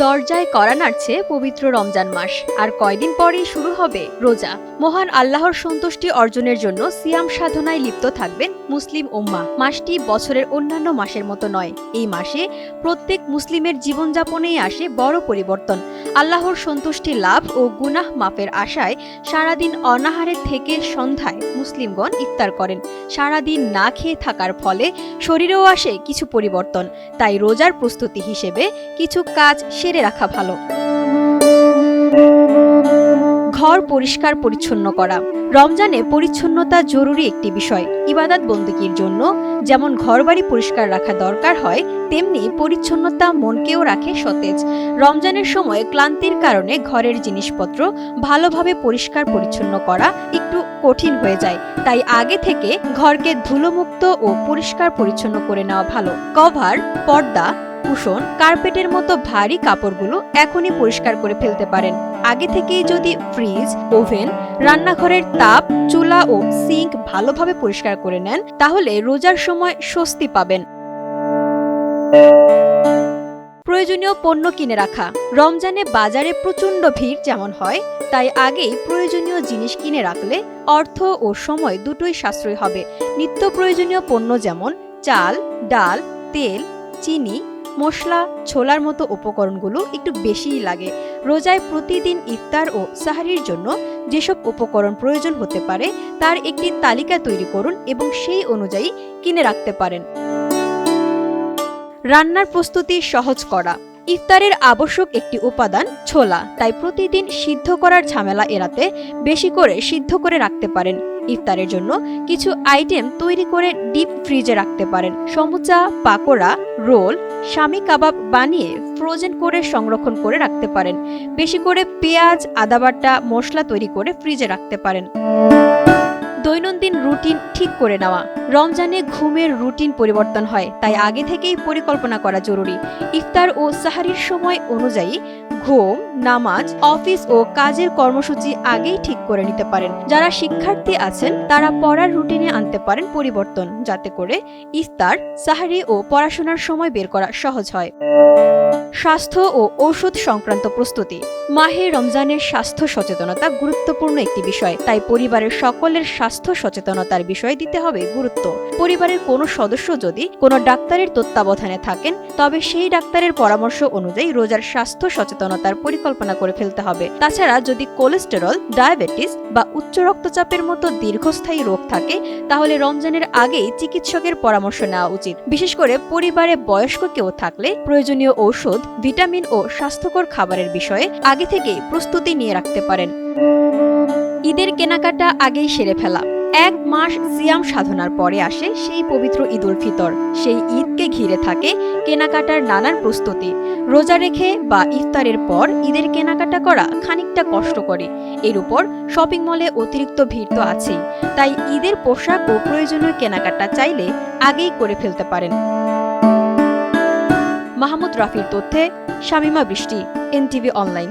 দরজায় কড়া নাড়ছে পবিত্র রমজান মাস, আর কয়দিন পরেই শুরু হবে রোজা। মহান আল্লাহর সন্তুষ্টি অর্জনের জন্য সিয়াম সাধনায় লিপ্ত থাকবেন মুসলিম উম্মাহ। মাসটি বছরের অন্যান্য মাসের মতো নয়। এই মাসে প্রত্যেক মুসলিমের জীবনযাপনেই আসে বড় পরিবর্তন। আল্লাহর সন্তুষ্টি লাভ ও গুনাহ মাফের আশায় সারাদিন অনাহারে থেকে সন্ধ্যায় মুসলিমগণ ইফতার করেন। সারাদিন না খেয়ে থাকার ফলে শরীরেও আসে কিছু পরিবর্তন। তাই রোজার প্রস্তুতি হিসেবে কিছু কাজ সেরে রাখা ভালো। ঘর পরিষ্কার পরিচ্ছন্ন করা। রমজানে পরিচ্ছন্নতা জরুরি একটি বিষয়। ইবাদত বন্দেগীর জন্য যেমন ঘরবাড়ি পরিষ্কার রাখা দরকার হয়, তেমনি পরিচ্ছন্নতা মনকেও রাখে সতেজ। রমজানের সময় ক্লান্তির কারণে ঘরের জিনিসপত্র ভালোভাবে পরিষ্কার পরিচ্ছন্ন করা একটু কঠিন হয়ে যায়। তাই আগে থেকে ঘরকে ধুলোমুক্ত ও পরিষ্কার পরিচ্ছন্ন করে নেওয়া ভালো। কভার, পর্দা, কুশন, কার্পেটের মতো ভারী কাপড়গুলো এখনই পরিষ্কার করে ফেলতে পারেন। আগে থেকেই যদি ফ্রিজ, ওভেন, রান্নাঘরের তাপ, চুলা ও সিঙ্ক ভালোভাবে পরিষ্কার করে নেন, তাহলে রোজার সময় স্বস্তি পাবেন। প্রয়োজনীয় পণ্য কিনে রাখা। রমজানে বাজারে প্রচণ্ড ভিড় যেমন হয়, তাই আগেই প্রয়োজনীয় জিনিস কিনে রাখলে অর্থ ও সময় দুটোই সাশ্রয় হবে। নিত্য প্রয়োজনীয় পণ্য যেমন চাল, ডাল, তেল, চিনি, মশলা, ছোলার মতো উপকরণগুলো একটু বেশিই লাগে। রোজায় প্রতিদিন ইফতার ও সাহরির জন্য যেসব উপকরণ প্রয়োজন হতে পারে তার একটি তালিকা তৈরি করুন এবং সেই অনুযায়ী কিনে রাখতে পারেন। রান্নার প্রস্তুতি সহজ করা। ইফতারের আবশ্যক একটি উপাদান ছোলা, তাই প্রতিদিন সিদ্ধ করার ঝামেলা এড়াতে বেশি করে সিদ্ধ করে রাখতে পারেন। ইফতারের জন্য কিছু আইটেম তৈরি করে ডিপ ফ্রিজে রাখতে পারেন। সমুচা, পাকোড়া, রোল, শামি কাবাব বানিয়ে ফ্রোজেন করে সংরক্ষণ করে রাখতে পারেন। বেশি করে পেঁয়াজ, আদা বাটা, মশলা তৈরি করে ফ্রিজে রাখতে পারেন। দৈনন্দিন রুটিন ঠিক করে নেওয়া। রমজানে ঘুমের রুটিন পরিবর্তন হয়, তাই আগে থেকেই পরিকল্পনা করা জরুরি। ইফতার ও সাহারির সময় অনুযায়ী ঘুম, নামাজ, অফিস ও কাজের কর্মসূচি আগেই ঠিক করে নিতে পারেন। যারা শিক্ষার্থী আছেন তারা পড়ার রুটিনে আনতে পারেন পরিবর্তন, যাতে করে ইফতার, সাহারি ও পড়াশোনার সময় বের করা সহজ হয়। স্বাস্থ্য ও ঔষধ সংক্রান্ত প্রস্তুতি। মাহে রমজানের স্বাস্থ্য সচেতনতা গুরুত্বপূর্ণ একটি বিষয়, তাই পরিবারের সকলের স্বাস্থ্য সচেতনতার বিষয়ে দিতে হবে গুরুত্ব। পরিবারের কোনো সদস্য যদি কোনো ডাক্তারের তত্ত্বাবধানে থাকেন, তবে সেই ডাক্তারের পরামর্শ অনুযায়ী রোজার স্বাস্থ্য সচেতনতার পরিকল্পনা করে ফেলতে হবে। তাছাড়া যদি কোলেস্টেরল, ডায়াবেটিস বা উচ্চ রক্তচাপের মতো দীর্ঘস্থায়ী রোগ থাকে, তাহলে রমজানের আগেই চিকিৎসকের পরামর্শ নেওয়া উচিত। বিশেষ করে পরিবারে বয়স্ক কেউ থাকলে প্রয়োজনীয় ঔষধ, ভিটামিন ও স্বাস্থ্যকর খাবারের বিষয়ে আগে থেকেই প্রস্তুতি নিয়ে রাখতে পারেন। ঈদের কেনাকাটা আগেই সেরে ফেলা। এক মাস সিয়াম সাধনার পরে আসে সেই পবিত্র ঈদ উল ফিতর। সেই ঈদকে ঘিরে থাকে কেনাকাটার নানান প্রস্তুতি। রোজা রেখে বা ইফতারের পর ঈদের কেনাকাটা করা খানিকটা কষ্টকরী। এর উপর শপিং মলে অতিরিক্ত ভিড় তো আছেই। তাই ঈদের পোশাক ও প্রয়োজনীয় কেনাকাটা চাইলে আগেই করে ফেলতে পারেন। মাহমুদ রাফির তথ্যে শামিমা বৃষ্টি, এনটিভি অনলাইন।